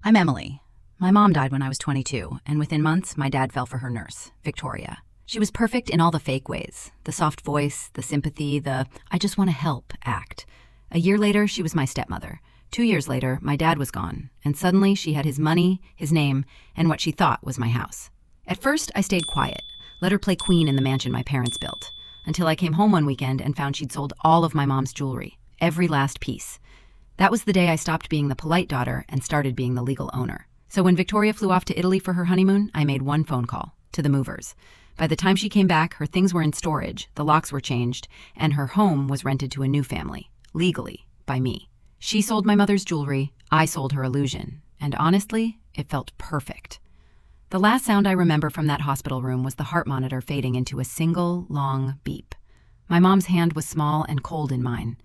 I'm Emily. My mom died when I was 22, and within months, my dad fell for her nurse, Victoria. She was perfect in all the fake ways, the soft voice, the sympathy, the I just want to help act. A year later, she was my stepmother. 2 years later, my dad was gone, and suddenly she had his money, his name, and what she thought was my house. At first, I stayed quiet, let her play queen in the mansion my parents built, until I came home one weekend and found she'd sold all of my mom's jewelry, every last piece. That was the day I stopped being the polite daughter and started being the legal owner. So when Victoria flew off to Italy for her honeymoon, I made one phone call to the movers. By the time she came back, her things were in storage, the locks were changed, and her home was rented to a new family, legally, by me. She sold my mother's jewelry, I sold her illusion, and honestly, it felt perfect. The last sound I remember from that hospital room was the heart monitor fading into a single, long beep. My mom's hand was small and cold in mine.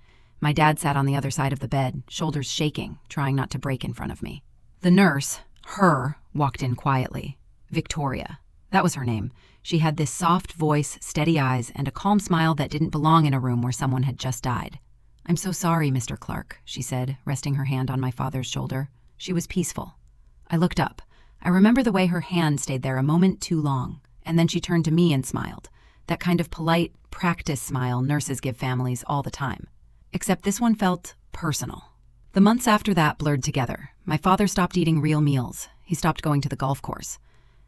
My dad sat on the other side of the bed, shoulders shaking, trying not to break in front of me. The nurse, her, walked in quietly. Victoria. That was her name. She had this soft voice, steady eyes, and a calm smile that didn't belong in a room where someone had just died. "I'm so sorry, Mr. Clark," she said, resting her hand on my father's shoulder. She was peaceful. I looked up. I remember the way her hand stayed there a moment too long, and then she turned to me and smiled. That kind of polite, practice smile nurses give families all the time. Except this one felt personal. The months after that blurred together. My father stopped eating real meals. He stopped going to the golf course.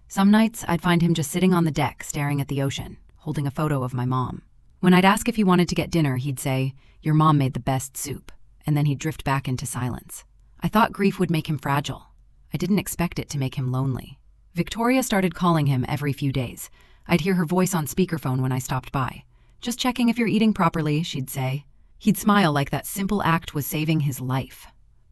Some nights, I'd find him just sitting on the deck, staring at the ocean, holding a photo of my mom. When I'd ask if he wanted to get dinner, he'd say, "Your mom made the best soup," and then he'd drift back into silence. I thought grief would make him fragile. I didn't expect it to make him lonely. Victoria started calling him every few days. I'd hear her voice on speakerphone when I stopped by. "Just checking if you're eating properly," she'd say. He'd smile like that simple act was saving his life.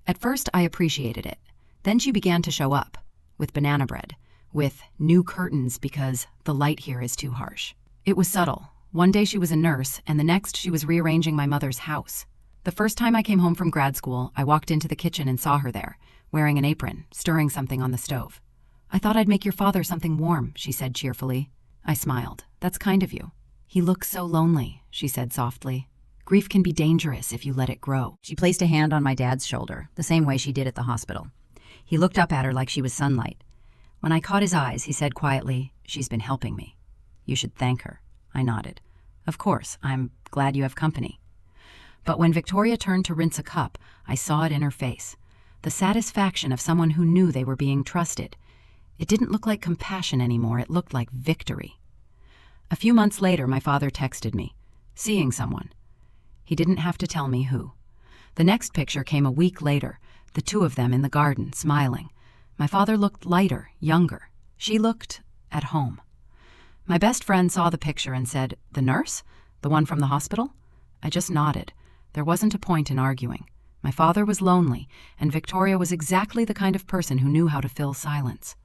At first, I appreciated it. Then she began to show up, with banana bread, with new curtains because the light here is too harsh. It was subtle. One day she was a nurse, and the next she was rearranging my mother's house. The first time I came home from grad school, I walked into the kitchen and saw her there, wearing an apron, stirring something on the stove. "I thought I'd make your father something warm," she said cheerfully. I smiled. "That's kind of you." "He looks so lonely," she said softly. "Grief can be dangerous if you let it grow." She placed a hand on my dad's shoulder, the same way she did at the hospital. He looked up at her like she was sunlight. When I caught his eyes, he said quietly, "She's been helping me. You should thank her." I nodded. "Of course, I'm glad you have company." But when Victoria turned to rinse a cup, I saw it in her face. The satisfaction of someone who knew they were being trusted. It didn't look like compassion anymore, it looked like victory. A few months later, my father texted me, "Seeing someone." He didn't have to tell me who. The next picture came a week later, the two of them in the garden, smiling. My father looked lighter, younger. She looked at home. My best friend saw the picture and said, "The nurse? The one from the hospital?" I just nodded. There wasn't a point in arguing. My father was lonely, and Victoria was exactly the kind of person who knew how to fill silence.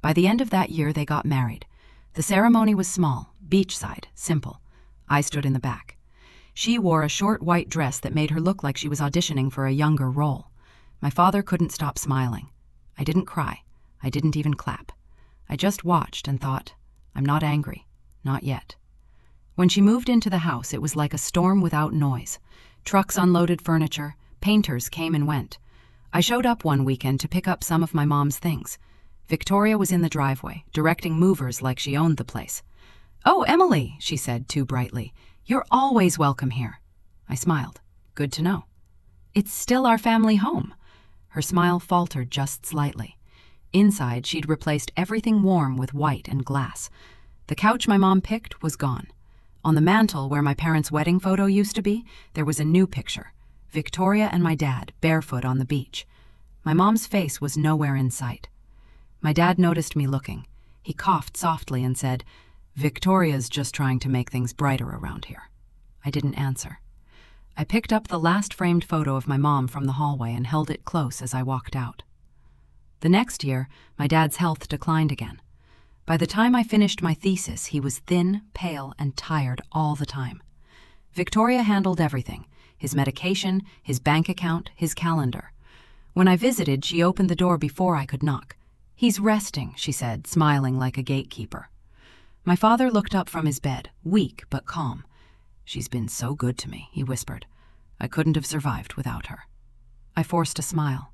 By the end of that year, they got married. The ceremony was small, beachside, simple. I stood in the back. She wore a short white dress that made her look like she was auditioning for a younger role. My father couldn't stop smiling. I didn't cry. I didn't even clap. I just watched and thought, I'm not angry. Not yet. When she moved into the house, it was like a storm without noise. Trucks unloaded furniture. Painters came and went. I showed up one weekend to pick up some of my mom's things. Victoria was in the driveway, directing movers like she owned the place. "Oh, Emily," she said too brightly. "You're always welcome here." I smiled. Good to know. "It's still our family home." Her smile faltered just slightly. Inside, she'd replaced everything warm with white and glass. The couch my mom picked was gone. On the mantel, where my parents' wedding photo used to be, there was a new picture. Victoria and my dad, barefoot on the beach. My mom's face was nowhere in sight. My dad noticed me looking. He coughed softly and said, "Victoria's just trying to make things brighter around here." I didn't answer. I picked up the last framed photo of my mom from the hallway and held it close as I walked out. The next year, my dad's health declined again. By the time I finished my thesis, he was thin, pale, and tired all the time. Victoria handled everything: his medication, his bank account, his calendar. When I visited, she opened the door before I could knock. "He's resting," she said, smiling like a gatekeeper. My father looked up from his bed, weak but calm. "She's been so good to me," he whispered. "I couldn't have survived without her." I forced a smile.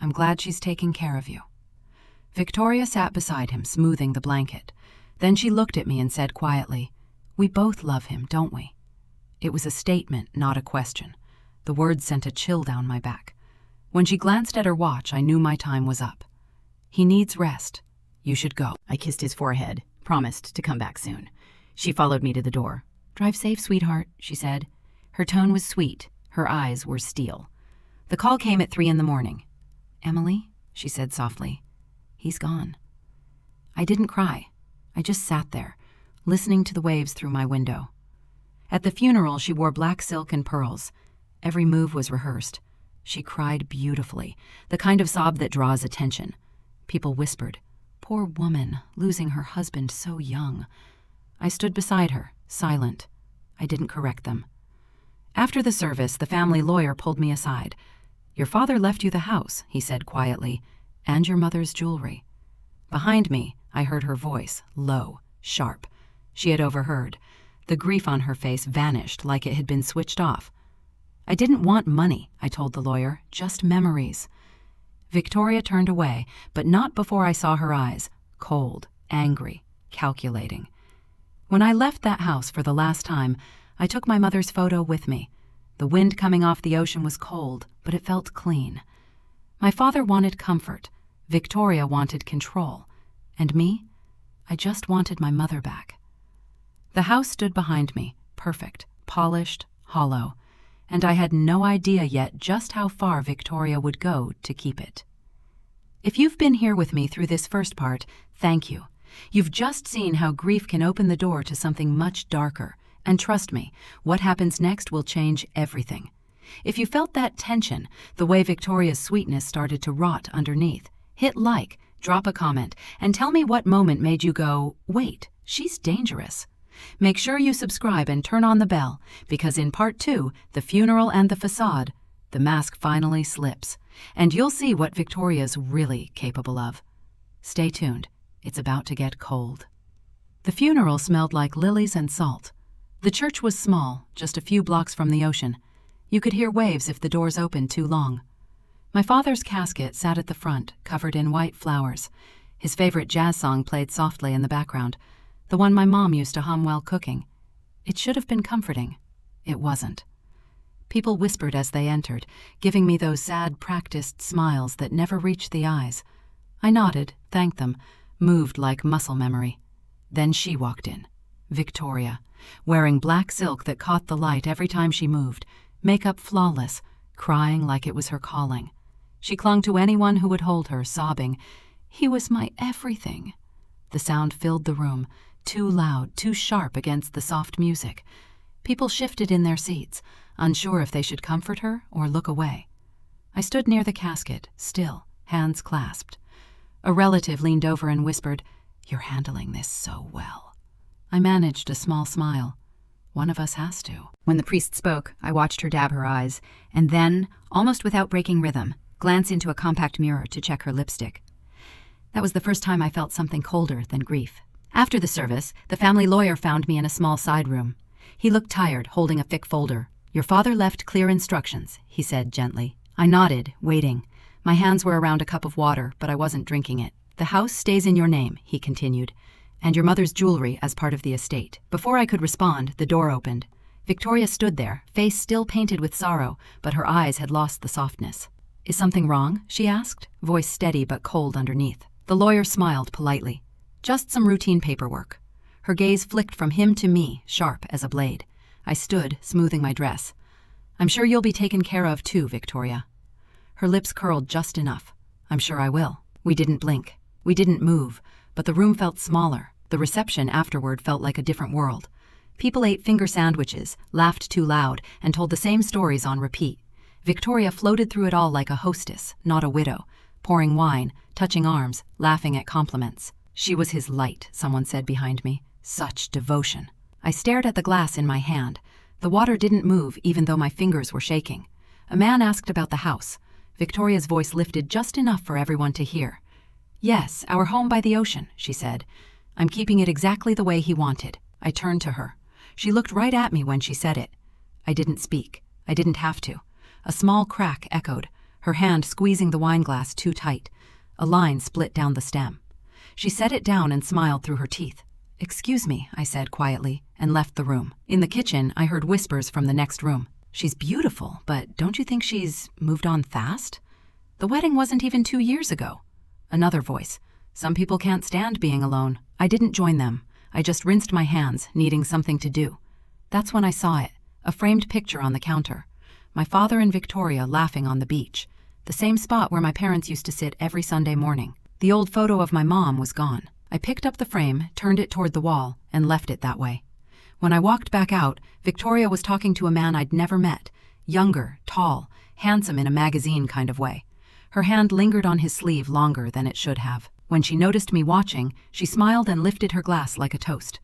I'm glad she's taking care of you." Victoria sat beside him, smoothing the blanket. Then she looked at me and said quietly, "We both love him, don't we?" It was a statement, not a question. The words sent a chill down my back. When she glanced at her watch, I knew my time was up. "He needs rest. You should go." I kissed his forehead, promised to come back soon. She followed me to the door. "Drive safe, sweetheart," she said. Her tone was sweet. Her eyes were steel. The call came at 3 a.m. "Emily," she said softly, "he's gone." I didn't cry. I just sat there, listening to the waves through my window. At the funeral, she wore black silk and pearls. Every move was rehearsed. She cried beautifully, the kind of sob that draws attention. People whispered, "Poor woman, losing her husband so young." I stood beside her, silent. I didn't correct them. After the service, the family lawyer pulled me aside. "Your father left you the house," he said quietly, "and your mother's jewelry." Behind me, I heard her voice, low, sharp. She had overheard. The grief on her face vanished like it had been switched off. "I didn't want money," I told the lawyer, "just memories." Victoria turned away, but not before I saw her eyes, cold, angry, calculating. When I left that house for the last time, I took my mother's photo with me. The wind coming off the ocean was cold, but it felt clean. My father wanted comfort. Victoria wanted control. And me? I just wanted my mother back. The house stood behind me, perfect, polished, hollow, and I had no idea yet just how far Victoria would go to keep it. If you've been here with me through this first part, thank you. You've just seen how grief can open the door to something much darker, and trust me, what happens next will change everything. If you felt that tension, the way Victoria's sweetness started to rot underneath, hit like, drop a comment, and tell me what moment made you go, "Wait, she's dangerous." Make sure you subscribe and turn on the bell, because in part 2, The Funeral and the Facade, the mask finally slips, and you'll see what Victoria's really capable of. Stay tuned. It's about to get cold. The funeral smelled like lilies and salt. The church was small, just a few blocks from the ocean. You could hear waves if the doors opened too long. My father's casket sat at the front, covered in white flowers. His favorite jazz song played softly in the background, the one my mom used to hum while cooking. It should have been comforting. It wasn't. People whispered as they entered, giving me those sad, practiced smiles that never reached the eyes. I nodded, thanked them, moved like muscle memory. Then she walked in. Victoria, wearing black silk that caught the light every time she moved, makeup flawless, crying like it was her calling. She clung to anyone who would hold her, sobbing, "He was my everything." The sound filled the room, too loud, too sharp against the soft music. People shifted in their seats, unsure if they should comfort her or look away. I stood near the casket, still, hands clasped. A relative leaned over and whispered, "You're handling this so well." I managed a small smile. One of us has to. When the priest spoke, I watched her dab her eyes, and then, almost without breaking rhythm, glance into a compact mirror to check her lipstick. That was the first time I felt something colder than grief. After the service, the family lawyer found me in a small side room. He looked tired, holding a thick folder. "Your father left clear instructions," he said gently. I nodded, waiting. My hands were around a cup of water, but I wasn't drinking it. "The house stays in your name," he continued, "and your mother's jewelry as part of the estate." Before I could respond, the door opened. Victoria stood there, face still painted with sorrow, but her eyes had lost the softness. "Is something wrong?" she asked, voice steady but cold underneath. The lawyer smiled politely. "Just some routine paperwork." Her gaze flicked from him to me, sharp as a blade. I stood, smoothing my dress. "I'm sure you'll be taken care of too, Victoria." Her lips curled just enough. "I'm sure I will." We didn't blink. We didn't move, but the room felt smaller. The reception afterward felt like a different world. People ate finger sandwiches, laughed too loud, and told the same stories on repeat. Victoria floated through it all like a hostess, not a widow, pouring wine, touching arms, laughing at compliments. "She was his light," someone said behind me. Such devotion. I stared at the glass in my hand. The water didn't move, even though my fingers were shaking. A man asked about the house. Victoria's voice lifted just enough for everyone to hear. "Yes, our home by the ocean," she said. "I'm keeping it exactly the way he wanted." I turned to her. She looked right at me when she said it. I didn't speak. I didn't have to. A small crack echoed. her hand squeezing the wine glass too tight. A line split down the stem. She set it down and smiled through her teeth. "Excuse me," I said quietly, and left the room. In the kitchen, I heard whispers from the next room. "She's beautiful, but don't you think she's moved on fast? The wedding wasn't even 2 years ago." Another voice. "Some people can't stand being alone." I didn't join them. I just rinsed my hands, needing something to do. That's when I saw it, a framed picture on the counter. My father and Victoria laughing on the beach, the same spot where my parents used to sit every Sunday morning. The old photo of my mom was gone. I picked up the frame, turned it toward the wall, and left it that way. When I walked back out, Victoria was talking to a man I'd never met, younger, tall, handsome in a magazine kind of way. Her hand lingered on his sleeve longer than it should have. When she noticed me watching, she smiled and lifted her glass like a toast.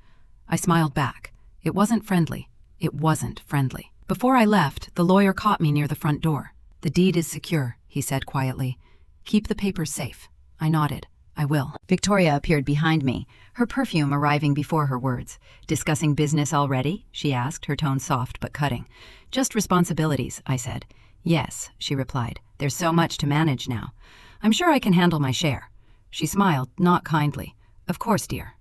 I smiled back. It wasn't friendly. It wasn't friendly. Before I left, the lawyer caught me near the front door. "The deed is secure," he said quietly. "Keep the papers safe." I nodded. "I will." Victoria appeared behind me, her perfume arriving before her words. "Discussing business already?" she asked, her tone soft but cutting. "Just responsibilities," I said. "Yes," she replied. "There's so much to manage now. I'm sure I can handle my share." She smiled, not kindly. "Of course, dear.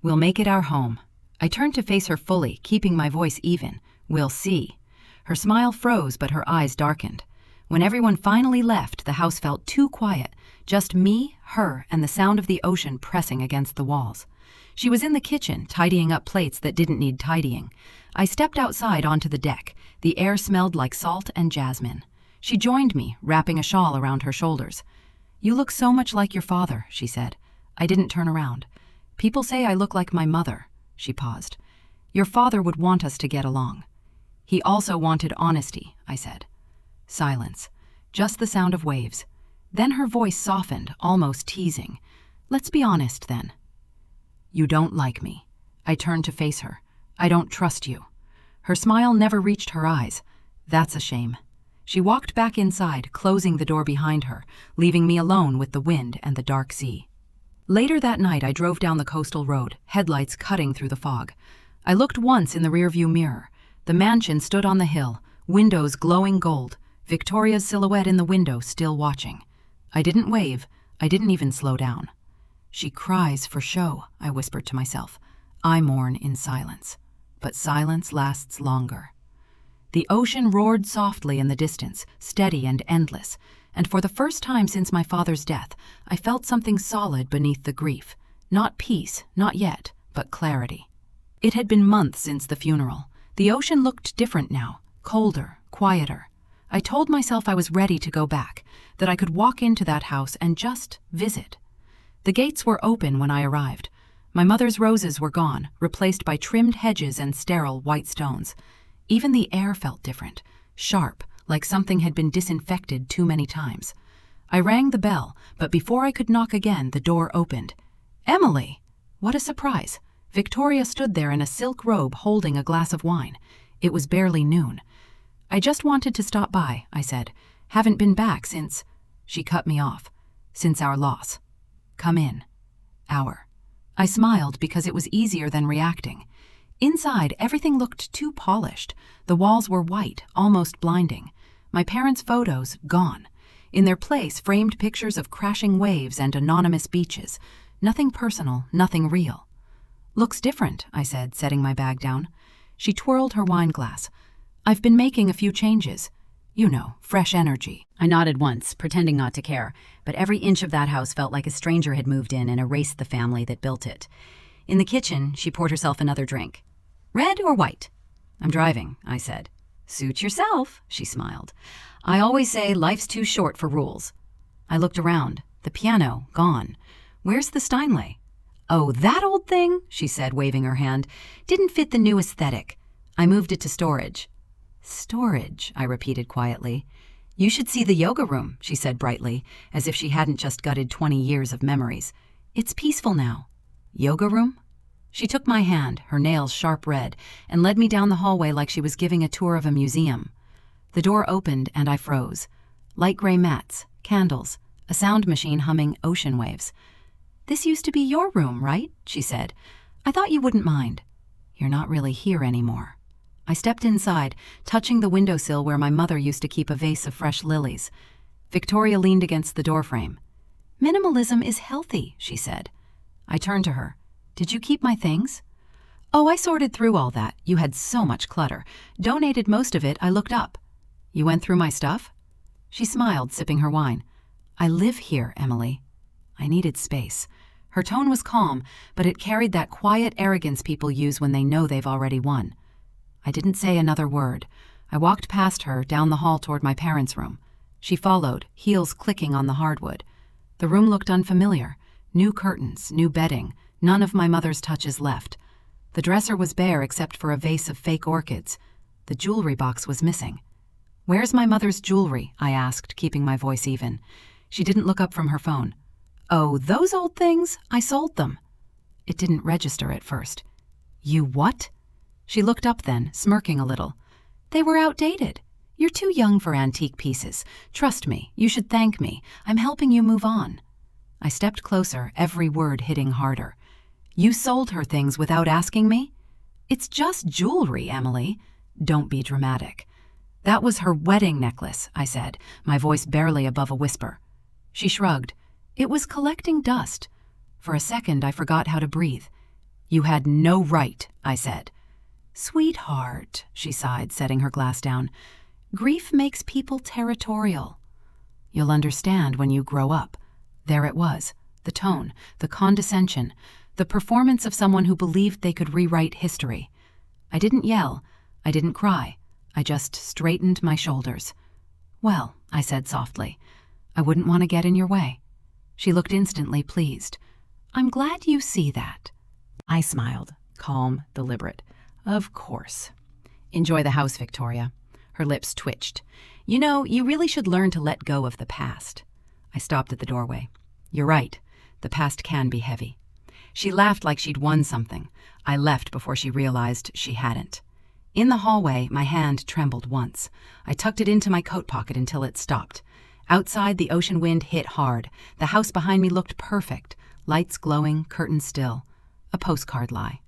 We'll make it our home." I turned to face her fully, keeping my voice even. "We'll see." Her smile froze, but her eyes darkened. When everyone finally left, the house felt too quiet. Just me, her, and the sound of the ocean pressing against the walls. She was in the kitchen, tidying up plates that didn't need tidying. I stepped outside onto the deck. The air smelled like salt and jasmine. She joined me, wrapping a shawl around her shoulders. "You look so much like your father," she said. I didn't turn around. "People say I look like my mother." She paused. "Your father would want us to get along." "He also wanted honesty," I said. Silence. Just the sound of waves. Then her voice softened, almost teasing. "Let's be honest, then." "You don't like me." I turned to face her. "I don't trust you." Her smile never reached her eyes. "That's a shame." She walked back inside, closing the door behind her, leaving me alone with the wind and the dark sea. Later that night, I drove down the coastal road, headlights cutting through the fog. I looked once in the rearview mirror. The mansion stood on the hill, windows glowing gold, Victoria's silhouette in the window still watching. I didn't wave. I didn't even slow down. "She cries for show," I whispered to myself. "I mourn in silence." But silence lasts longer. The ocean roared softly in the distance, steady and endless, and for the first time since my father's death, I felt something solid beneath the grief. Not peace, not yet, but clarity. It had been months since the funeral. The ocean looked different now, colder, quieter. I told myself I was ready to go back, that I could walk into that house and just visit. The gates were open when I arrived. My mother's roses were gone, replaced by trimmed hedges and sterile white stones. Even the air felt different, sharp, like something had been disinfected too many times. I rang the bell, but before I could knock again, the door opened. "Emily!" What a surprise! Victoria stood there in a silk robe holding a glass of wine. It was barely noon. "I just wanted to stop by," I said. "Haven't been back since—" She cut me off. "Since our loss." "Come in." "Our." I smiled because it was easier than reacting. Inside, everything looked too polished. The walls were white, almost blinding. My parents' photos, gone. In their place, framed pictures of crashing waves and anonymous beaches. Nothing personal, nothing real. "Looks different," I said, setting my bag down. She twirled her wine glass. "I've been making a few changes. You know, fresh energy." I nodded once, pretending not to care, but every inch of that house felt like a stranger had moved in and erased the family that built it. In the kitchen, she poured herself another drink. "Red or white?" "I'm driving," I said. "Suit yourself," she smiled. "I always say life's too short for rules." I looked around. The piano, gone. "Where's the Steinway?" "Oh, that old thing," she said, waving her hand. "Didn't fit the new aesthetic. I moved it to storage." "Storage," I repeated quietly. "You should see the yoga room," she said brightly, as if she hadn't just gutted 20 years of memories. "It's peaceful now." "Yoga room?" She took my hand, her nails sharp red, and led me down the hallway like she was giving a tour of a museum. The door opened and I froze. Light gray mats, candles, a sound machine humming ocean waves. "This used to be your room, right?" she said. "I thought you wouldn't mind." "You're not really here anymore." I stepped inside, touching the windowsill where my mother used to keep a vase of fresh lilies. Victoria leaned against the doorframe. "Minimalism is healthy," she said. I turned to her. "Did you keep my things?" "Oh, I sorted through all that. You had so much clutter. Donated most of it, I looked up." "You went through my stuff?" She smiled, sipping her wine. "I live here, Emily." I needed space. Her tone was calm, but it carried that quiet arrogance people use when they know they've already won. I didn't say another word. I walked past her, down the hall toward my parents' room. She followed, heels clicking on the hardwood. The room looked unfamiliar. New curtains, new bedding, none of my mother's touches left. The dresser was bare except for a vase of fake orchids. The jewelry box was missing. "Where's my mother's jewelry?" I asked, keeping my voice even. She didn't look up from her phone. "Oh, those old things? I sold them." It didn't register at first. "You what?" She looked up then, smirking a little. "They were outdated. You're too young for antique pieces. Trust me, you should thank me. I'm helping you move on." I stepped closer, every word hitting harder. "You sold her things without asking me?" "It's just jewelry, Emily." "Don't be dramatic." "That was her wedding necklace," I said, my voice barely above a whisper. She shrugged. "It was collecting dust." For a second, I forgot how to breathe. "You had no right," I said. "Sweetheart," she sighed, setting her glass down. "Grief makes people territorial." "You'll understand when you grow up." There it was, the tone, the condescension, the performance of someone who believed they could rewrite history. I didn't yell. I didn't cry. I just straightened my shoulders. "Well," I said softly, "I wouldn't want to get in your way." She looked instantly pleased. "I'm glad you see that." I smiled, calm, deliberate. "Of course." "Enjoy the house, Victoria." Her lips twitched. "You know, you really should learn to let go of the past." I stopped at the doorway. "You're right. The past can be heavy." She laughed like she'd won something. I left before she realized she hadn't. In the hallway, my hand trembled once. I tucked it into my coat pocket until it stopped. Outside, the ocean wind hit hard. The house behind me looked perfect. Lights glowing, curtains still. A postcard lie.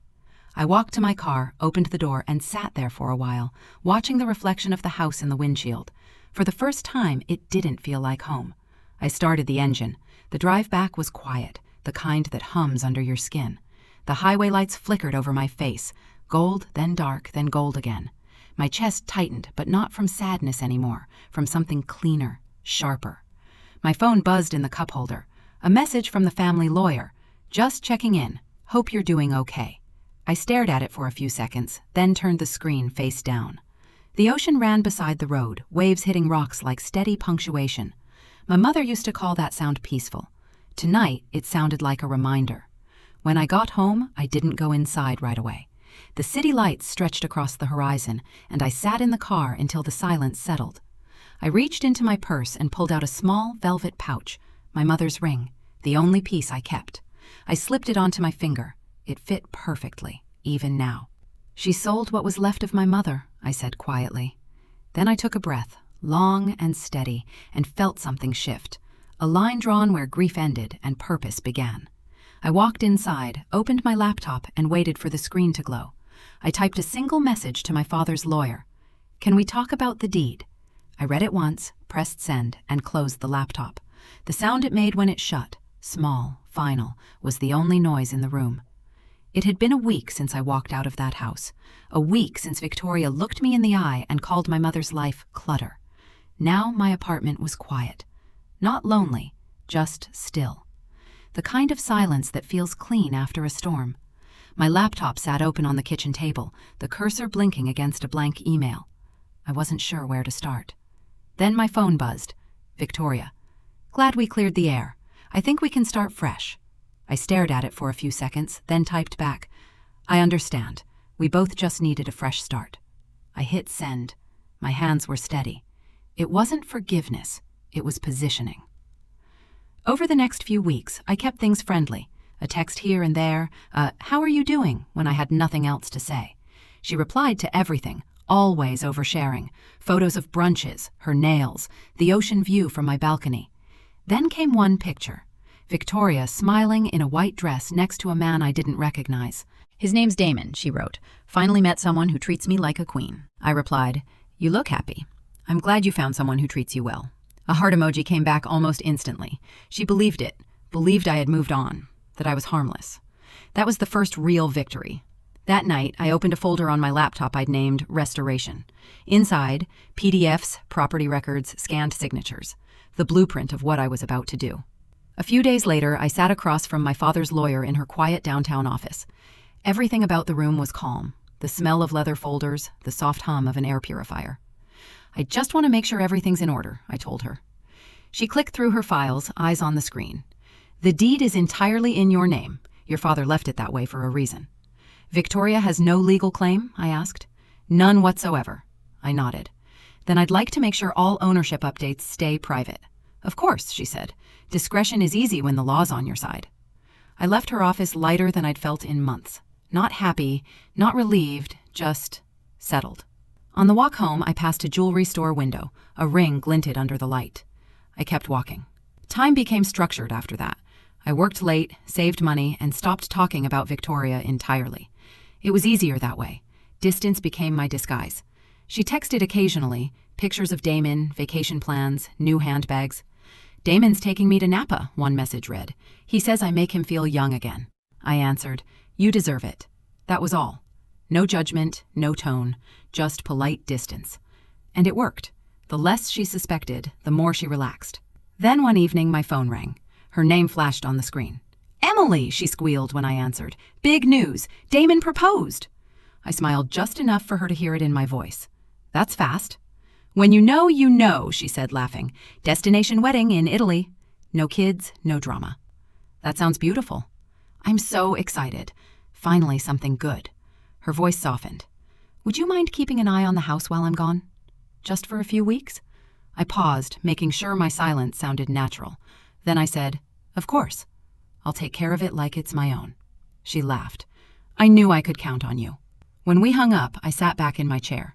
I walked to my car, opened the door, and sat there for a while, watching the reflection of the house in the windshield. For the first time, it didn't feel like home. I started the engine. The drive back was quiet, the kind that hums under your skin. The highway lights flickered over my face, gold, then dark, then gold again. My chest tightened, but not from sadness anymore, from something cleaner, sharper. My phone buzzed in the cup holder. A message from the family lawyer. "Just checking in. Hope you're doing okay." I stared at it for a few seconds, then turned the screen face down. The ocean ran beside the road, waves hitting rocks like steady punctuation. My mother used to call that sound peaceful. Tonight, it sounded like a reminder. When I got home, I didn't go inside right away. The city lights stretched across the horizon, and I sat in the car until the silence settled. I reached into my purse and pulled out a small velvet pouch, my mother's ring, the only piece I kept. I slipped it onto my finger. It fit perfectly, even now. "She sold what was left of my mother," I said quietly. Then I took a breath, long and steady, and felt something shift. A line drawn where grief ended and purpose began. I walked inside, opened my laptop, and waited for the screen to glow. I typed a single message to my father's lawyer. "Can we talk about the deed?" I read it once, pressed send, and closed the laptop. The sound it made when it shut, small, final, was the only noise in the room. It had been a week since I walked out of that house. A week since Victoria looked me in the eye and called my mother's life clutter. Now my apartment was quiet. Not lonely, just still. The kind of silence that feels clean after a storm. My laptop sat open on the kitchen table, the cursor blinking against a blank email. I wasn't sure where to start. Then my phone buzzed. "Victoria. Glad we cleared the air. I think we can start fresh." I stared at it for a few seconds, then typed back, "I understand. We both just needed a fresh start." I hit send. My hands were steady. It wasn't forgiveness. It was positioning. Over the next few weeks, I kept things friendly. A text here and there, "How are you doing?" when I had nothing else to say. She replied to everything, always oversharing. Photos of brunches, her nails, the ocean view from my balcony. Then came one picture. Victoria smiling in a white dress next to a man I didn't recognize. "His name's Damon," she wrote. "Finally met someone who treats me like a queen." I replied, "You look happy. I'm glad you found someone who treats you well." A heart emoji came back almost instantly. She believed it, believed I had moved on, that I was harmless. That was the first real victory. That night, I opened a folder on my laptop I'd named Restoration. Inside, PDFs, property records, scanned signatures. The blueprint of what I was about to do. A few days later, I sat across from my father's lawyer in her quiet downtown office. Everything about the room was calm. The smell of leather folders, the soft hum of an air purifier. I just want to make sure everything's in order, I told her. She clicked through her files, eyes on the screen. The deed is entirely in your name. Your father left it that way for a reason. Victoria has no legal claim? I asked. None whatsoever. I nodded. Then I'd like to make sure all ownership updates stay private. Of course, she said. Discretion is easy when the law's on your side. I left her office lighter than I'd felt in months. Not happy, not relieved, just settled. On the walk home, I passed a jewelry store window. A ring glinted under the light. I kept walking. Time became structured after that. I worked late, saved money, and stopped talking about Victoria entirely. It was easier that way. Distance became my disguise. She texted occasionally, pictures of Damon, vacation plans, new handbags. Damon's taking me to Napa, one message read. He says I make him feel young again. I answered, you deserve it. That was all. No judgment, no tone, just polite distance. And it worked. The less she suspected, the more she relaxed. Then one evening, my phone rang. Her name flashed on the screen. Emily, she squealed when I answered. Big news. Damon proposed. I smiled just enough for her to hear it in my voice. That's fast. When you know, she said, laughing. Destination wedding in Italy. No kids, no drama. That sounds beautiful. I'm so excited. Finally, something good. Her voice softened. Would you mind keeping an eye on the house while I'm gone? Just for a few weeks? I paused, making sure my silence sounded natural. Then I said, of course. I'll take care of it like it's my own. She laughed. I knew I could count on you. When we hung up, I sat back in my chair.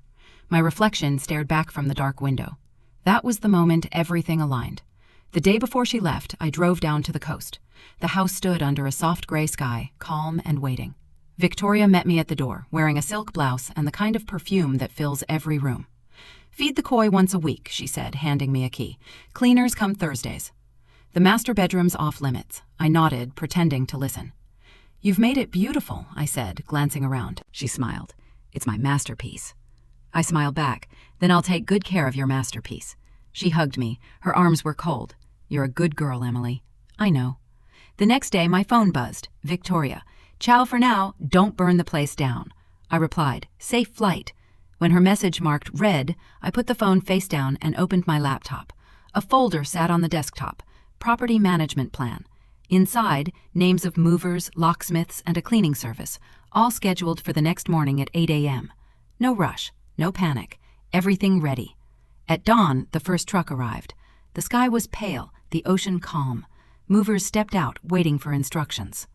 My reflection stared back from the dark window. That was the moment everything aligned. The day before she left, I drove down to the coast. The house stood under a soft gray sky, calm and waiting. Victoria met me at the door, wearing a silk blouse and the kind of perfume that fills every room. Feed the koi once a week, she said, handing me a key. Cleaners come Thursdays. The master bedroom's off limits. I nodded, pretending to listen. You've made it beautiful, I said, glancing around. She smiled. It's my masterpiece. I smiled back. Then I'll take good care of your masterpiece. She hugged me. Her arms were cold. You're a good girl, Emily. I know. The next day, my phone buzzed. Victoria. Ciao for now. Don't burn the place down. I replied, safe flight. When her message marked read, I put the phone face down and opened my laptop. A folder sat on the desktop. Property management plan. Inside, names of movers, locksmiths, and a cleaning service, all scheduled for the next morning at 8 a.m. No rush, no panic, everything ready. At dawn, the first truck arrived. The sky was pale, the ocean calm. Movers stepped out, waiting for instructions.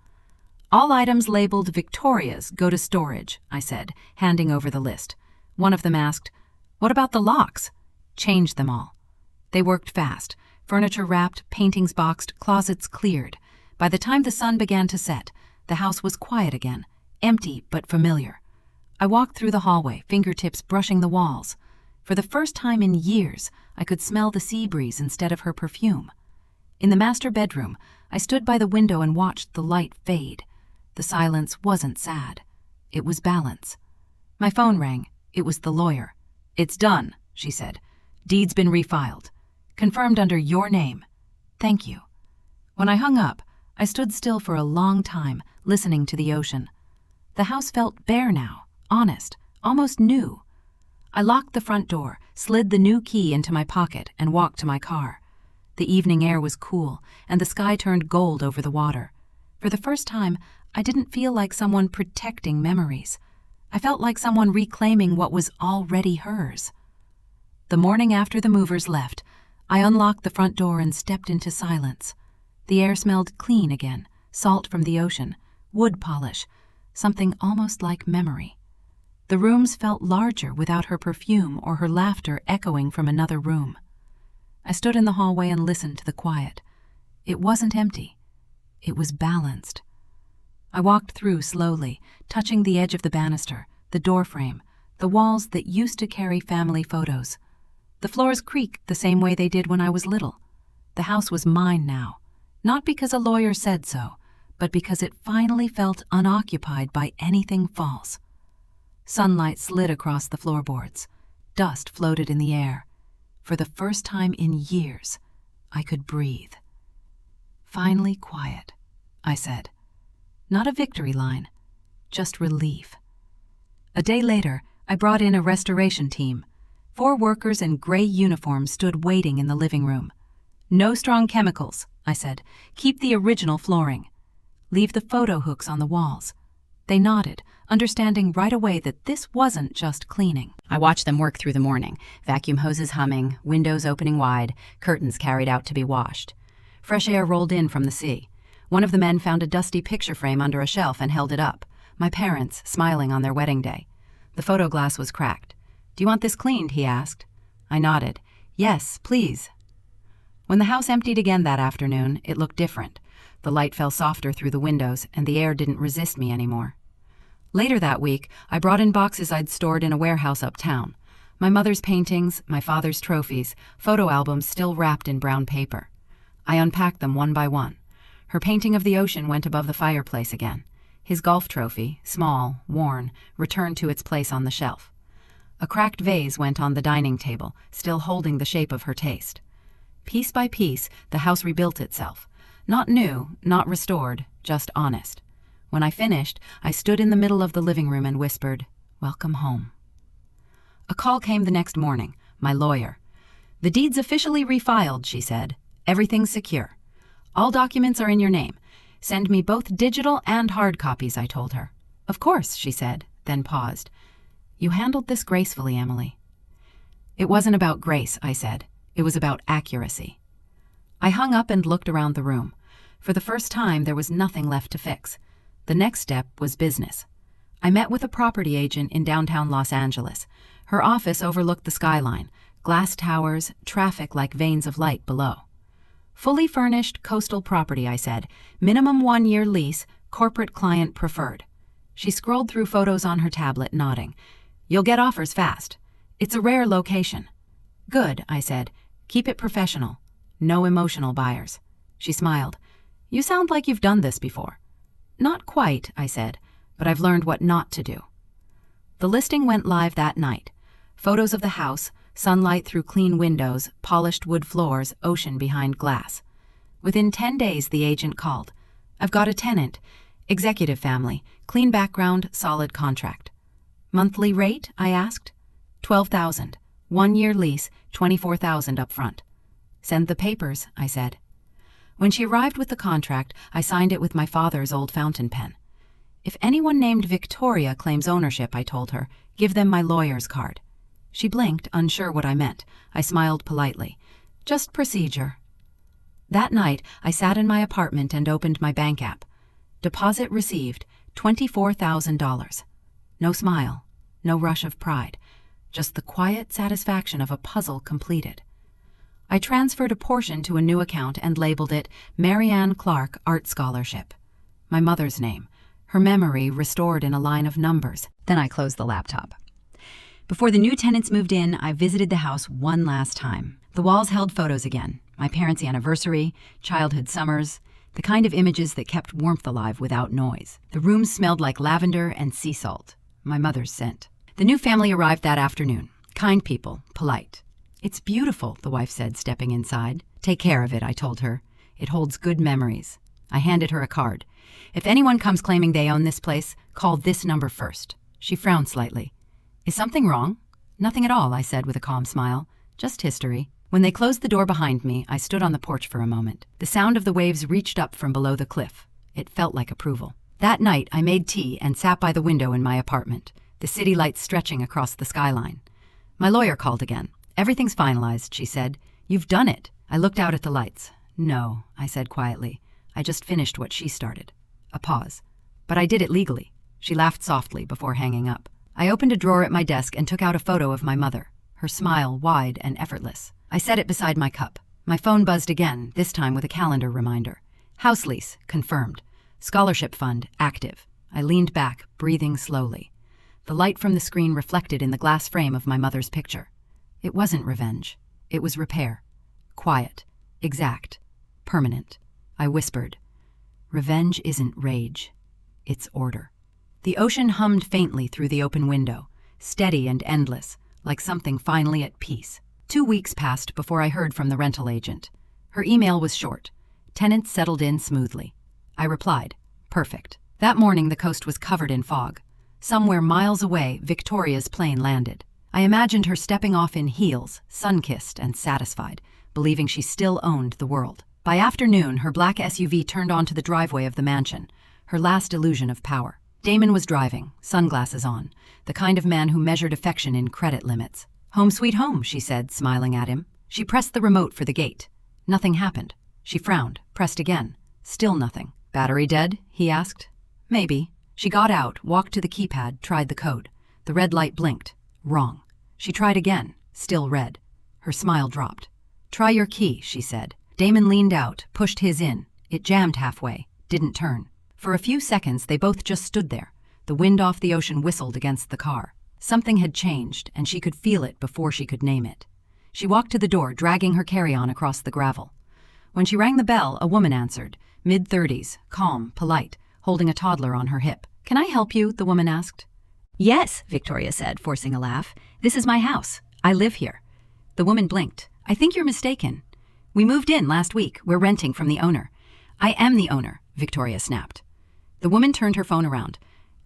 All items labeled Victoria's go to storage, I said, handing over the list. One of them asked, what about the locks? Change them all. They worked fast. Furniture wrapped, paintings boxed, closets cleared. By the time the sun began to set, the house was quiet again, empty but familiar. I walked through the hallway, fingertips brushing the walls. For the first time in years, I could smell the sea breeze instead of her perfume. In the master bedroom, I stood by the window and watched the light fade. The silence wasn't sad. It was balance. My phone rang. It was the lawyer. It's done, she said. Deed's been refiled. Confirmed under your name. Thank you. When I hung up, I stood still for a long time, listening to the ocean. The house felt bare now, honest, almost new. I locked the front door, slid the new key into my pocket, and walked to my car. The evening air was cool, and the sky turned gold over the water. For the first time, I didn't feel like someone protecting memories. I felt like someone reclaiming what was already hers. The morning after the movers left, I unlocked the front door and stepped into silence. The air smelled clean again, salt from the ocean, wood polish, something almost like memory. The rooms felt larger without her perfume or her laughter echoing from another room. I stood in the hallway and listened to the quiet. It wasn't empty. It was balanced. I walked through slowly, touching the edge of the banister, the doorframe, the walls that used to carry family photos. The floors creaked the same way they did when I was little. The house was mine now, not because a lawyer said so, but because it finally felt unoccupied by anything false. Sunlight slid across the floorboards. Dust floated in the air. For the first time in years, I could breathe. "Finally quiet," I said. Not a victory line, just relief. A day later, I brought in a restoration team. 4 workers in gray uniforms stood waiting in the living room. "No strong chemicals," I said. "Keep the original flooring. Leave the photo hooks on the walls." They nodded, understanding right away that this wasn't just cleaning. I watched them work through the morning, vacuum hoses humming, windows opening wide, curtains carried out to be washed. Fresh air rolled in from the sea. One of the men found a dusty picture frame under a shelf and held it up. My parents, smiling on their wedding day. The photo glass was cracked. "Do you want this cleaned?" he asked. I nodded. "Yes, please." When the house emptied again that afternoon, it looked different. The light fell softer through the windows, and the air didn't resist me anymore. Later that week, I brought in boxes I'd stored in a warehouse uptown. My mother's paintings, my father's trophies, photo albums still wrapped in brown paper. I unpacked them one by one. Her painting of the ocean went above the fireplace again. His golf trophy, small, worn, returned to its place on the shelf. A cracked vase went on the dining table, still holding the shape of her taste. Piece by piece, the house rebuilt itself. Not new, not restored, just honest. When I finished, I stood in the middle of the living room and whispered, "Welcome home." A call came the next morning, my lawyer. "The deed's officially refiled," she said. "Everything's secure. All documents are in your name. Send me both digital and hard copies," I told her. "Of course," she said, then paused. "You handled this gracefully, Emily." "It wasn't about grace," I said. "It was about accuracy." I hung up and looked around the room. For the first time, there was nothing left to fix. The next step was business. I met with a property agent in downtown Los Angeles. Her office overlooked the skyline, glass towers, traffic like veins of light below. "Fully furnished coastal property," I said. "Minimum 1-year lease, corporate client preferred." She scrolled through photos on her tablet, nodding. "You'll get offers fast. It's a rare location." "Good," I said. "Keep it professional. No emotional buyers." She smiled. "You sound like you've done this before." "Not quite," I said, "but I've learned what not to do." The listing went live that night. Photos of the house, sunlight through clean windows, polished wood floors, ocean behind glass. Within 10 days, the agent called. "I've got a tenant. Executive family, clean background, solid contract." "Monthly rate?" I asked. $12,000. 1-year lease, $24,000 up front. "Send the papers," I said. When she arrived with the contract, I signed it with my father's old fountain pen. "If anyone named Victoria claims ownership," I told her, "give them my lawyer's card." She blinked, unsure what I meant. I smiled politely. "Just procedure." That night, I sat in my apartment and opened my bank app. Deposit received, $24,000. No smile, no rush of pride, just the quiet satisfaction of a puzzle completed. I transferred a portion to a new account and labeled it Marianne Clark Art Scholarship. My mother's name, her memory restored in a line of numbers. Then I closed the laptop. Before the new tenants moved in, I visited the house one last time. The walls held photos again, my parents' anniversary, childhood summers, the kind of images that kept warmth alive without noise. The room smelled like lavender and sea salt, my mother's scent. The new family arrived that afternoon. Kind people, polite. "It's beautiful," the wife said, stepping inside. "Take care of it," I told her. "It holds good memories." I handed her a card. "If anyone comes claiming they own this place, call this number first." She frowned slightly. "Is something wrong?" "Nothing at all," I said with a calm smile. "Just history." When they closed the door behind me, I stood on the porch for a moment. The sound of the waves reached up from below the cliff. It felt like approval. That night, I made tea and sat by the window in my apartment, the city lights stretching across the skyline. My lawyer called again. "Everything's finalized," she said. "You've done it." I looked out at the lights. "No," I said quietly. "I just finished what she started." A pause. "But I did it legally." She laughed softly before hanging up. I opened a drawer at my desk and took out a photo of my mother, her smile wide and effortless. I set it beside my cup. My phone buzzed again, this time with a calendar reminder. House lease, confirmed. Scholarship fund, active. I leaned back, breathing slowly. The light from the screen reflected in the glass frame of my mother's picture. It wasn't revenge. It was repair. Quiet. Exact. Permanent. I whispered. Revenge isn't rage. It's order. The ocean hummed faintly through the open window, steady and endless, like something finally at peace. 2 weeks passed before I heard from the rental agent. Her email was short. Tenants settled in smoothly. I replied, perfect. That morning the coast was covered in fog. Somewhere miles away, Victoria's plane landed. I imagined her stepping off in heels, sun-kissed and satisfied, believing she still owned the world. By afternoon, her black SUV turned onto the driveway of the mansion, her last illusion of power. Damon was driving, sunglasses on, the kind of man who measured affection in credit limits. Home sweet home, she said, smiling at him. She pressed the remote for the gate. Nothing happened. She frowned, pressed again. Still nothing. Battery dead? He asked. Maybe. She got out, walked to the keypad, tried the code. The red light blinked. Wrong. She tried again. Still red. Her smile dropped. Try your key, she said. Damon leaned out, pushed his in. It jammed halfway. Didn't turn. For a few seconds, they both just stood there. The wind off the ocean whistled against the car. Something had changed, and she could feel it before she could name it. She walked to the door, dragging her carry-on across the gravel. When she rang the bell, a woman answered, mid-30s, calm, polite, holding a toddler on her hip. Can I help you? The woman asked. Yes, Victoria said, forcing a laugh. This is my house. I live here. The woman blinked. I think you're mistaken. We moved in last week. We're renting from the owner. I am the owner, Victoria snapped. The woman turned her phone around.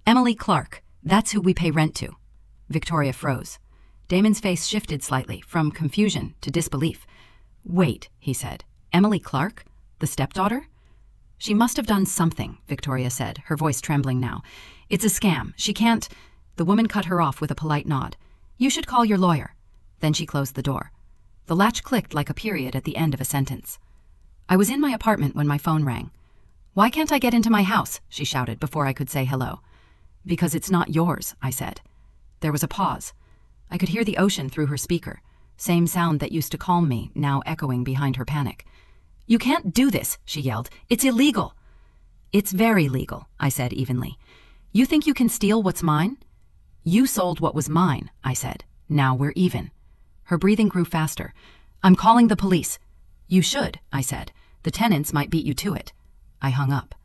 Emily Clark, that's who we pay rent to. Victoria froze. Damon's face shifted slightly, from confusion to disbelief. Wait, he said. Emily Clark? The stepdaughter? She must have done something, Victoria said, her voice trembling now. It's a scam. She can't... The woman cut her off with a polite nod. You should call your lawyer. Then she closed the door. The latch clicked like a period at the end of a sentence. I was in my apartment when my phone rang. Why can't I get into my house? She shouted before I could say hello. Because it's not yours, I said. There was a pause. I could hear the ocean through her speaker. Same sound that used to calm me, now echoing behind her panic. You can't do this, she yelled. It's illegal. It's very legal, I said evenly. You think you can steal what's mine? You sold what was mine, I said. Now we're even. Her breathing grew faster. I'm calling the police. You should, I said. The tenants might beat you to it. I hung up.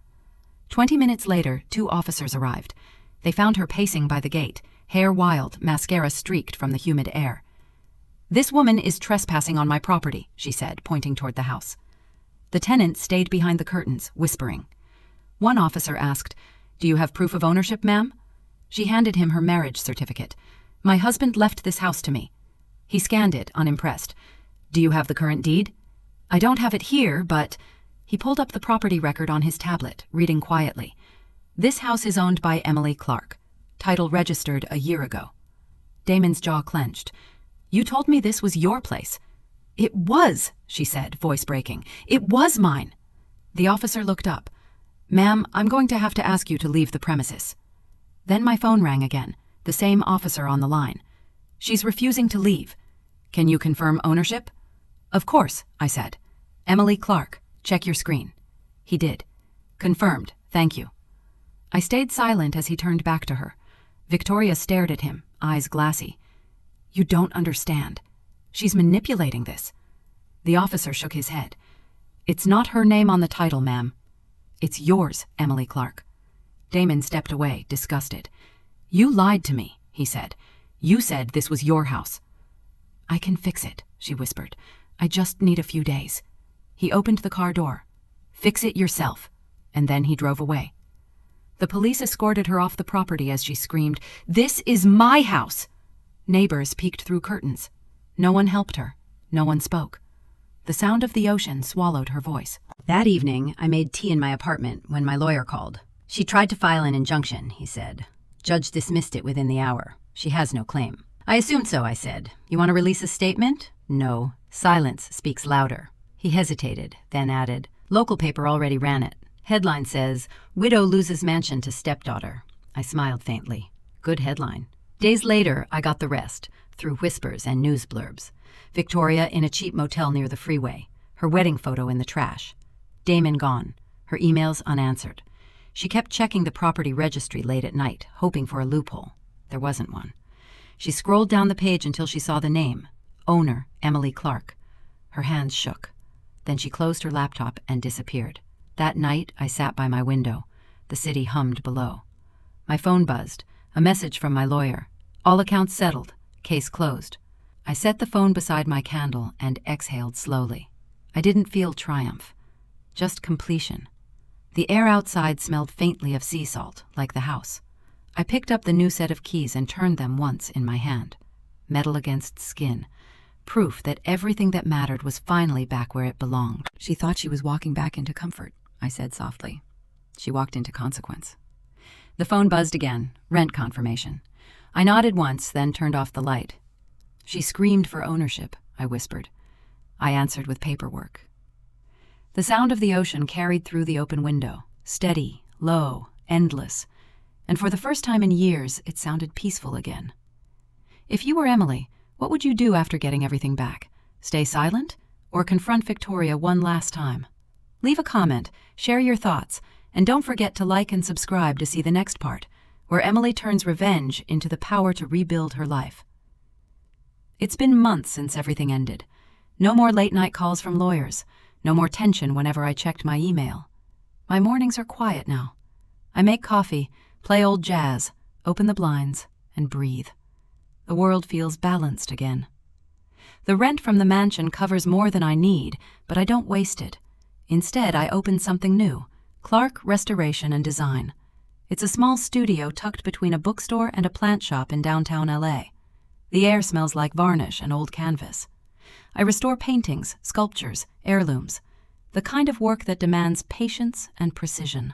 20 minutes later, 2 officers arrived. They found her pacing by the gate, hair wild, mascara streaked from the humid air. This woman is trespassing on my property, she said, pointing toward the house. The tenant stayed behind the curtains, whispering. One officer asked, Do you have proof of ownership, ma'am? She handed him her marriage certificate. My husband left this house to me. He scanned it, unimpressed. Do you have the current deed? I don't have it here, but... He pulled up the property record on his tablet, reading quietly. This house is owned by Emily Clark. Title registered a year ago. Damon's jaw clenched. You told me this was your place. It was, she said, voice breaking. It was mine. The officer looked up. Ma'am, I'm going to have to ask you to leave the premises. Then my phone rang again, the same officer on the line. She's refusing to leave. Can you confirm ownership? Of course, I said. Emily Clark, check your screen. He did. Confirmed, thank you. I stayed silent as he turned back to her. Victoria stared at him, eyes glassy. You don't understand. She's manipulating this. The officer shook his head. It's not her name on the title, ma'am. It's yours, Emily Clark. Damon stepped away, disgusted. You lied to me, he said. You said this was your house. I can fix it, she whispered. I just need a few days. He opened the car door. Fix it yourself. And then he drove away. The police escorted her off the property as she screamed, This is my house! Neighbors peeked through curtains. No one helped her. No one spoke. The sound of the ocean swallowed her voice. That evening, I made tea in my apartment when my lawyer called. She tried to file an injunction, he said. Judge dismissed it within the hour. She has no claim. I assumed so, I said. You want to release a statement? No. Silence speaks louder. He hesitated, then added, Local paper already ran it. Headline says, Widow loses mansion to stepdaughter. I smiled faintly. Good headline. Days later, I got the rest, through whispers and news blurbs. Victoria in a cheap motel near the freeway, her wedding photo in the trash. Damon gone, her emails unanswered. She kept checking the property registry late at night, hoping for a loophole. There wasn't one. She scrolled down the page until she saw the name, Owner, Emily Clark. Her hands shook. Then she closed her laptop and disappeared. That night, I sat by my window. The city hummed below. My phone buzzed. A message from my lawyer. All accounts settled. Case closed. I set the phone beside my candle and exhaled slowly. I didn't feel triumph, just completion. The air outside smelled faintly of sea salt, like the house. I picked up the new set of keys and turned them once in my hand. Metal against skin. Proof that everything that mattered was finally back where it belonged. She thought she was walking back into comfort, I said softly. She walked into consequence. The phone buzzed again, rent confirmation. I nodded once, then turned off the light. She screamed for ownership, I whispered. I answered with paperwork. The sound of the ocean carried through the open window, steady, low, endless, and for the first time in years, it sounded peaceful again. If you were Emily, what would you do after getting everything back? Stay silent, or confront Victoria one last time? Leave a comment, share your thoughts, and don't forget to like and subscribe to see the next part, where Emily turns revenge into the power to rebuild her life. It's been months since everything ended. No more late-night calls from lawyers. No more tension whenever I checked my email. My mornings are quiet now. I make coffee, play old jazz, open the blinds, and breathe. The world feels balanced again. The rent from the mansion covers more than I need, but I don't waste it. Instead, I open something new, Clark Restoration and Design. It's a small studio tucked between a bookstore and a plant shop in downtown LA. The air smells like varnish and old canvas. I restore paintings, sculptures, heirlooms, the kind of work that demands patience and precision.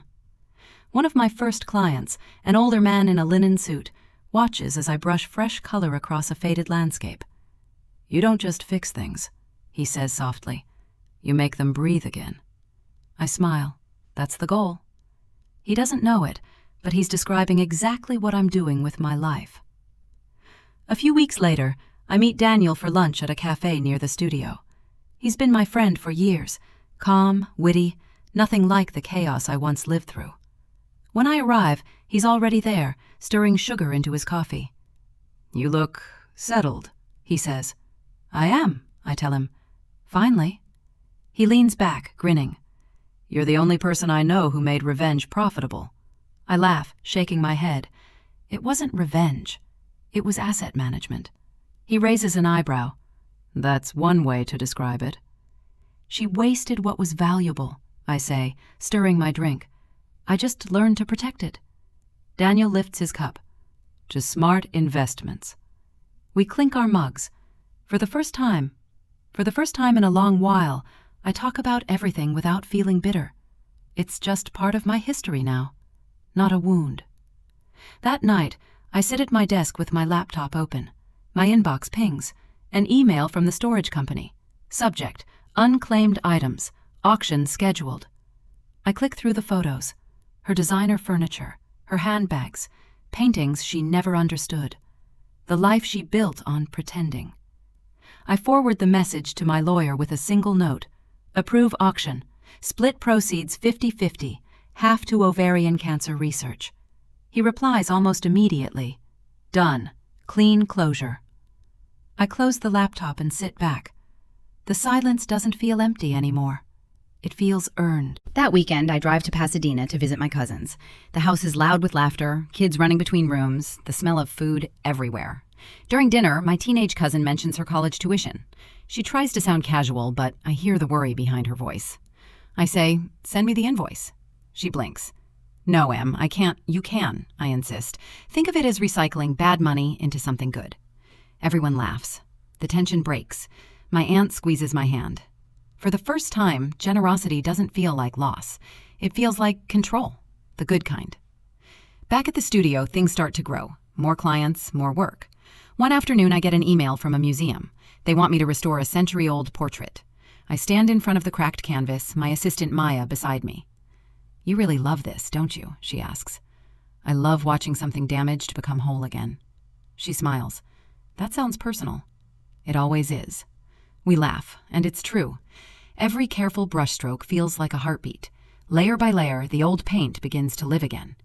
One of my first clients, an older man in a linen suit, watches as I brush fresh color across a faded landscape. "You don't just fix things," he says softly. "You make them breathe again." I smile. That's the goal. He doesn't know it, but he's describing exactly what I'm doing with my life. A few weeks later, I meet Daniel for lunch at a cafe near the studio. He's been my friend for years, calm, witty, nothing like the chaos I once lived through. When I arrive, he's already there, stirring sugar into his coffee. "You look settled," he says. "I am," I tell him. "Finally." He leans back, grinning. "You're the only person I know who made revenge profitable." I laugh, shaking my head. It wasn't revenge. It was asset management. He raises an eyebrow. "That's one way to describe it." "She wasted what was valuable," I say, stirring my drink. "I just learned to protect it." Daniel lifts his cup. "Just smart investments." We clink our mugs. For the first time in a long while, I talk about everything without feeling bitter. It's just part of my history now, not a wound. That night, I sit at my desk with my laptop open. My inbox pings. An email from the storage company. Subject: unclaimed items. Auction scheduled. I click through the photos. Her designer furniture, her handbags, paintings she never understood. The life she built on pretending. I forward the message to my lawyer with a single note. Approve auction. Split proceeds 50-50. Half to ovarian cancer research. He replies almost immediately. Done. Clean closure. I close the laptop and sit back. The silence doesn't feel empty anymore. It feels earned. That weekend, I drive to Pasadena to visit my cousins. The house is loud with laughter, kids running between rooms, the smell of food everywhere. During dinner, my teenage cousin mentions her college tuition. She tries to sound casual, but I hear the worry behind her voice. I say, "Send me the invoice." She blinks. "No, Em, I can't." "You can," I insist. "Think of it as recycling bad money into something good." Everyone laughs. The tension breaks. My aunt squeezes my hand. For the first time, generosity doesn't feel like loss. It feels like control, the good kind. Back at the studio, things start to grow. More clients, more work. One afternoon, I get an email from a museum. They want me to restore a century-old portrait. I stand in front of the cracked canvas, my assistant Maya beside me. "You really love this, don't you?" she asks. "I love watching something damaged become whole again." She smiles. "That sounds personal." It always is. We laugh, and it's true. Every careful brushstroke feels like a heartbeat. Layer by layer, the old paint begins to live again.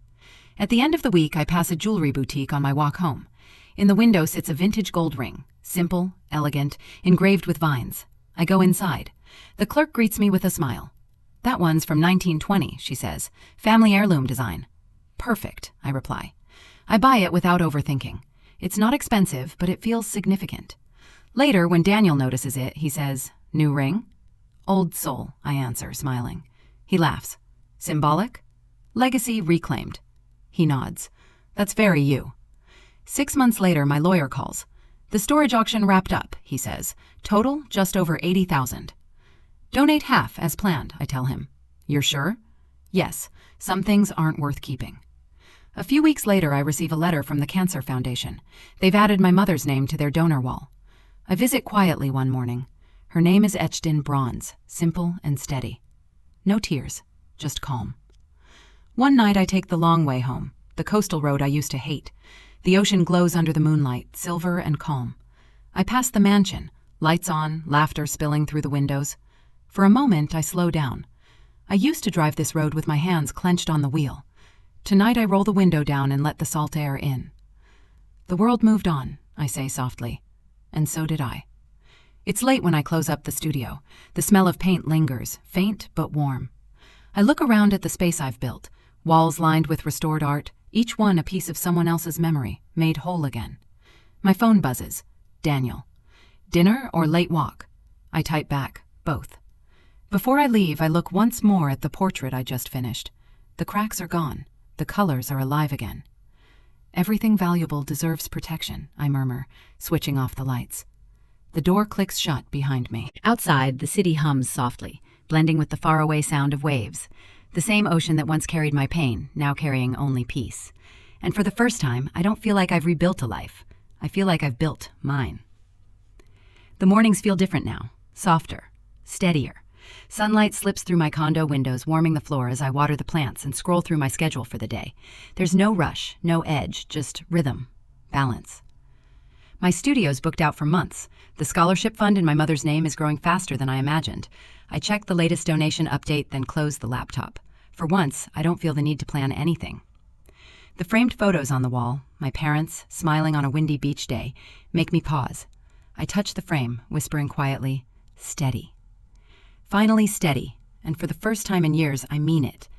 At the end of the week, I pass a jewelry boutique on my walk home. In the window sits a vintage gold ring, simple, elegant, engraved with vines. I go inside. The clerk greets me with a smile. "That one's from 1920, she says. "Family heirloom design." "Perfect," I reply. I buy it without overthinking. It's not expensive, but it feels significant. Later, when Daniel notices it, he says, "New ring?" "Old soul," I answer, smiling. He laughs. "Symbolic?" "Legacy reclaimed." He nods. "That's very you." 6 months later, my lawyer calls. "The storage auction wrapped up," he says. "Total, just over 80,000. "Donate half, as planned," I tell him. "You're sure?" "Yes, some things aren't worth keeping." A few weeks later, I receive a letter from the Cancer Foundation. They've added my mother's name to their donor wall. I visit quietly one morning. Her name is etched in bronze, simple and steady. No tears, just calm. One night I take the long way home, the coastal road I used to hate. The ocean glows under the moonlight, silver and calm. I pass the mansion, lights on, laughter spilling through the windows. For a moment, I slow down. I used to drive this road with my hands clenched on the wheel. Tonight I roll the window down and let the salt air in. The world moved on, I say softly, and so did I. It's late when I close up the studio. The smell of paint lingers, faint but warm. I look around at the space I've built, walls lined with restored art, each one a piece of someone else's memory, made whole again. My phone buzzes. Daniel. "Dinner or late walk?" I type back, "Both." Before I leave, I look once more at the portrait I just finished. The cracks are gone. The colors are alive again. "Everything valuable deserves protection," I murmur, switching off the lights. The door clicks shut behind me. Outside, the city hums softly, blending with the faraway sound of waves. The same ocean that once carried my pain, now carrying only peace. And for the first time, I don't feel like I've rebuilt a life. I feel like I've built mine. The mornings feel different now, softer, steadier. Sunlight slips through my condo windows, warming the floor as I water the plants and scroll through my schedule for the day. There's no rush, no edge, just rhythm, balance. My studio's booked out for months. The scholarship fund in my mother's name is growing faster than I imagined. I check the latest donation update, then close the laptop. For once, I don't feel the need to plan anything. The framed photos on the wall, my parents smiling on a windy beach day, make me pause. I touch the frame, whispering quietly, "Steady." Finally steady, and for the first time in years, I mean it.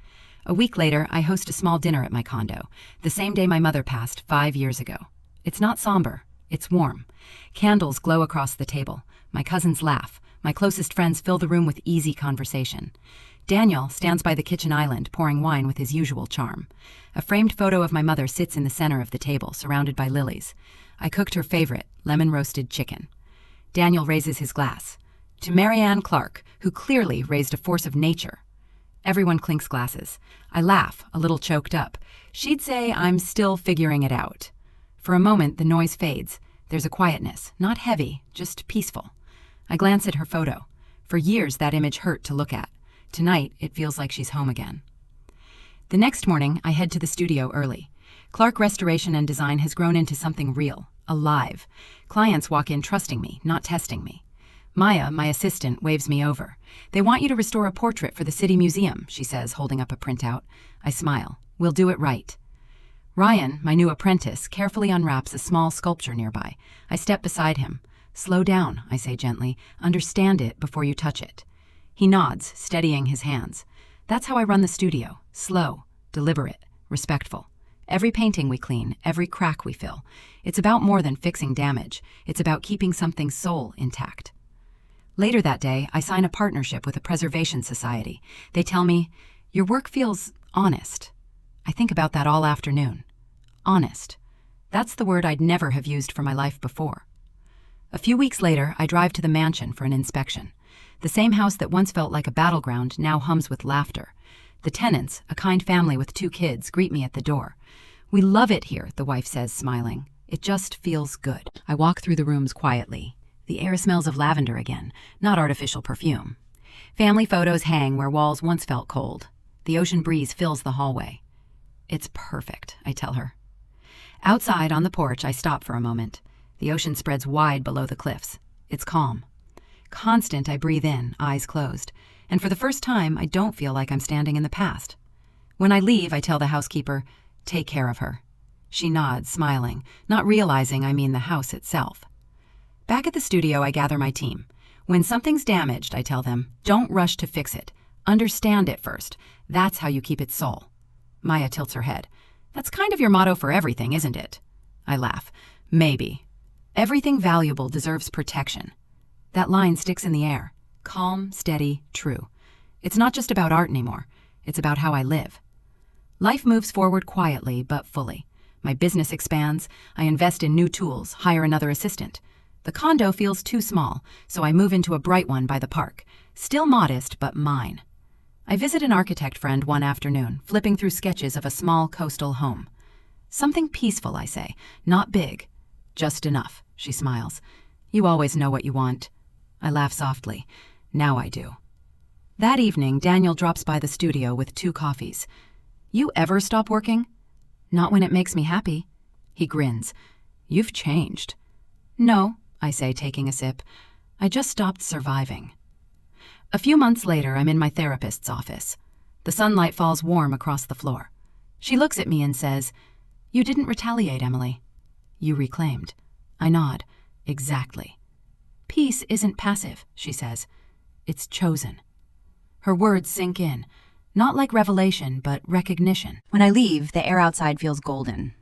A week later, I host a small dinner at my condo, the same day my mother passed 5 years ago. It's not somber, it's warm. Candles glow across the table. My cousins laugh. My closest friends fill the room with easy conversation. Daniel stands by the kitchen island, pouring wine with his usual charm. A framed photo of my mother sits in the center of the table, surrounded by lilies. I cooked her favorite, lemon-roasted chicken. Daniel raises his glass. "To Marianne Clark, who clearly raised a force of nature." Everyone clinks glasses. I laugh, a little choked up. She'd say I'm still figuring it out. For a moment, the noise fades. There's a quietness, not heavy, just peaceful. I glance at her photo. For years, that image hurt to look at. Tonight, it feels like she's home again. The next morning, I head to the studio early. Clark Restoration and Design has grown into something real, alive. Clients walk in trusting me, not testing me. Maya, my assistant, waves me over. "They want you to restore a portrait for the city museum," she says, holding up a printout. I smile. "We'll do it right." Ryan, my new apprentice, carefully unwraps a small sculpture nearby. I step beside him. "Slow down," I say gently. "Understand it before you touch it." He nods, steadying his hands. That's how I run the studio. Slow, deliberate, respectful. Every painting we clean, every crack we fill. It's about more than fixing damage. It's about keeping something's soul intact. Later that day, I sign a partnership with a preservation society. They tell me, "Your work feels honest." I think about that all afternoon. Honest. That's the word I'd never have used for my life before. A few weeks later, I drive to the mansion for an inspection. The same house that once felt like a battleground now hums with laughter. The tenants, a kind family with 2 kids, greet me at the door. "We love it here," the wife says, smiling. "It just feels good." I walk through the rooms quietly. The air smells of lavender again, not artificial perfume. Family photos hang where walls once felt cold. The ocean breeze fills the hallway. "It's perfect," I tell her. Outside on the porch, I stop for a moment. The ocean spreads wide below the cliffs. It's calm. Constant, I breathe in, eyes closed. And for the first time, I don't feel like I'm standing in the past. When I leave, I tell the housekeeper, "Take care of her." She nods, smiling, not realizing I mean the house itself. Back at the studio, I gather my team. When something's damaged, I tell them, don't rush to fix it. Understand it first. That's how you keep its soul. Maya tilts her head. That's kind of your motto for everything, isn't it? I laugh. Maybe. Everything valuable deserves protection. That line sticks in the air. Calm, steady, true. It's not just about art anymore. It's about how I live. Life moves forward quietly but fully. My business expands. I invest in new tools, hire another assistant. The condo feels too small, so I move into a bright one by the park. Still modest, but mine. I visit an architect friend one afternoon, flipping through sketches of a small coastal home. Something peaceful, I say. Not big. Just enough, she smiles. You always know what you want. I laugh softly. Now I do. That evening, Daniel drops by the studio with 2 coffees. You ever stop working? Not when it makes me happy. He grins. You've changed. No, I say, taking a sip. I just stopped surviving. A few months later, I'm in my therapist's office. The sunlight falls warm across the floor. She looks at me and says, You didn't retaliate, Emily. You reclaimed. I nod. Exactly. Peace isn't passive, she says. It's chosen. Her words sink in. Not like revelation, but recognition. When I leave, the air outside feels golden.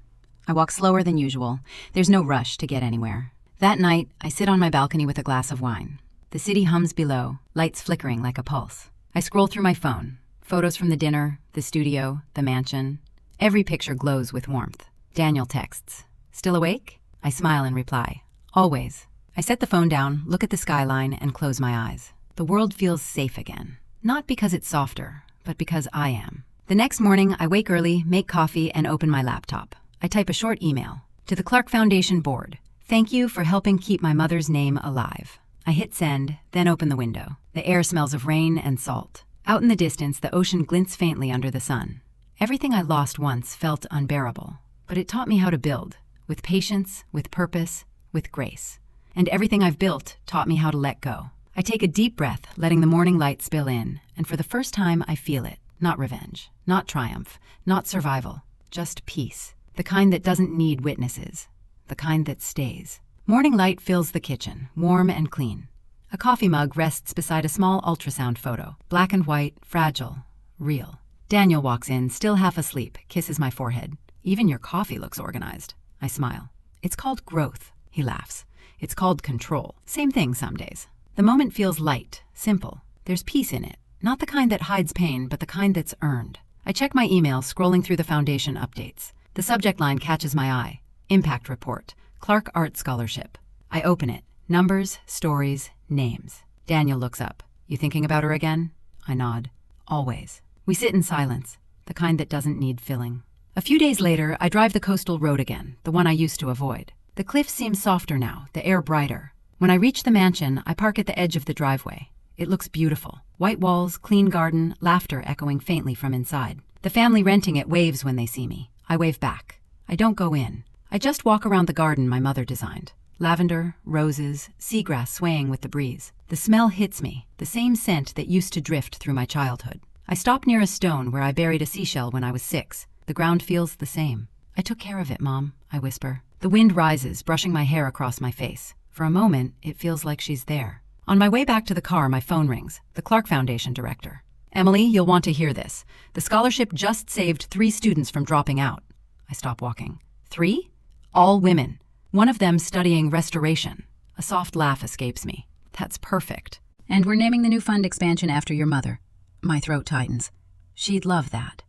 I walk slower than usual. There's no rush to get anywhere. That night, I sit on my balcony with a glass of wine. The city hums below, lights flickering like a pulse. I scroll through my phone. Photos from the dinner, the studio, the mansion. Every picture glows with warmth. Daniel texts. Still awake? I smile and reply. Always. I set the phone down, look at the skyline, and close my eyes. The world feels safe again. Not because it's softer, but because I am. The next morning, I wake early, make coffee, and open my laptop. I type a short email. To the Clark Foundation Board. Thank you for helping keep my mother's name alive. I hit send, then open the window. The air smells of rain and salt. Out in the distance, the ocean glints faintly under the sun. Everything I lost once felt unbearable, but it taught me how to build, with patience, with purpose, with grace. And everything I've built taught me how to let go. I take a deep breath, letting the morning light spill in, and for the first time I feel it. Not revenge, not triumph, not survival, just peace. The kind that doesn't need witnesses, the kind that stays. Morning light fills the kitchen, warm and clean. A coffee mug rests beside a small ultrasound photo, black and white, fragile, real. Daniel walks in, still half asleep, kisses my forehead. Even your coffee looks organized. I smile. It's called growth, he laughs. It's called control. Same thing some days. The moment feels light, simple. There's peace in it. Not the kind that hides pain, but the kind that's earned. I check my email, scrolling through the foundation updates. The subject line catches my eye. Impact report. Clark Art Scholarship. I open it. Numbers, stories, names. Daniel looks up. You thinking about her again? I nod. Always. We sit in silence, the kind that doesn't need filling. A few days later, I drive the coastal road again, the one I used to avoid. The cliffs seem softer now, the air brighter. When I reach the mansion, I park at the edge of the driveway. It looks beautiful. White walls, clean garden, laughter echoing faintly from inside. The family renting it waves when they see me. I wave back. I don't go in. I just walk around the garden my mother designed. Lavender, roses, seagrass swaying with the breeze. The smell hits me, the same scent that used to drift through my childhood. I stop near a stone where I buried a seashell when I was 6. The ground feels the same. I took care of it, Mom, I whisper. The wind rises, brushing my hair across my face. For a moment, it feels like she's there. On my way back to the car, my phone rings. The Clark Foundation director. Emily, you'll want to hear this. The scholarship just saved 3 students from dropping out. I stop walking. 3? All women. One of them studying restoration. A soft laugh escapes me. That's perfect. And we're naming the new fund expansion after your mother. My throat tightens. She'd love that.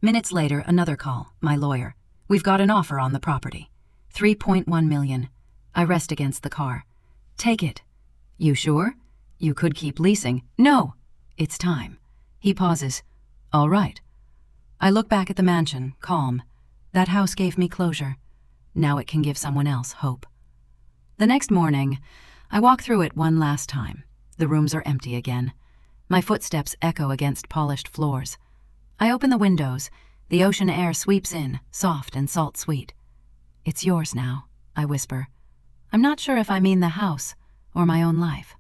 Minutes later, another call. My lawyer. We've got an offer on the property. $3.1 million. I rest against the car. Take it. You sure? You could keep leasing. No. It's time. He pauses. All right. I look back at the mansion, calm. That house gave me closure. Now it can give someone else hope. The next morning, I walk through it one last time. The rooms are empty again. My footsteps echo against polished floors. I open the windows. The ocean air sweeps in, soft and salt-sweet. It's yours now, I whisper. I'm not sure if I mean the house or my own life.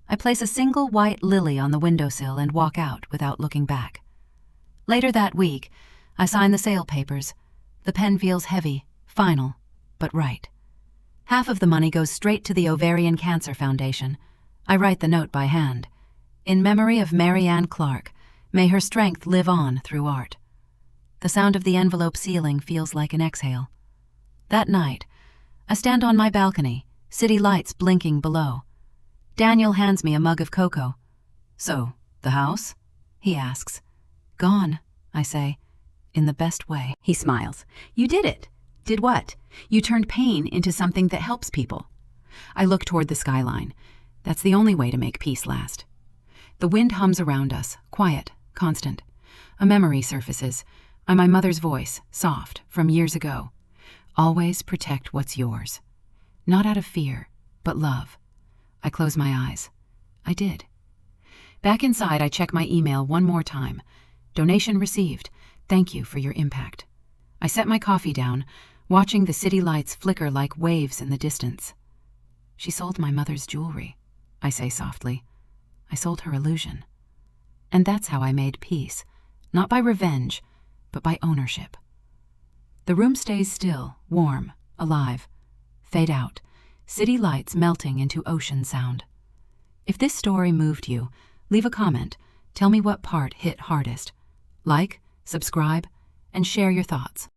I place a single white lily on the windowsill and walk out without looking back. Later that week, I sign the sale papers. The pen feels heavy, final, but right. Half of the money goes straight to the Ovarian Cancer Foundation. I write the note by hand. In memory of Mary Ann Clark, may her strength live on through art. The sound of the envelope sealing feels like an exhale. That night, I stand on my balcony, city lights blinking below. Daniel hands me a mug of cocoa. "So, the house?" he asks. "Gone," I say, in the best way. He smiles. "You did it." "Did what?" "You turned pain into something that helps people." I look toward the skyline. That's the only way to make peace last. The wind hums around us, quiet, constant. A memory surfaces. My mother's voice, soft, from years ago. "Always protect what's yours." Not out of fear, but love. I close my eyes. I did. Back inside, I check my email one more time. Donation received. Thank you for your impact. I set my coffee down, watching the city lights flicker like waves in the distance. "She sold my mother's jewelry," I say softly. "I sold her illusion." And that's how I made peace, not by revenge, but by ownership. The room stays still, warm, alive. Fade out, city lights melting into ocean sound. If this story moved you, leave a comment. Tell me what part hit hardest. Like, subscribe, and share your thoughts.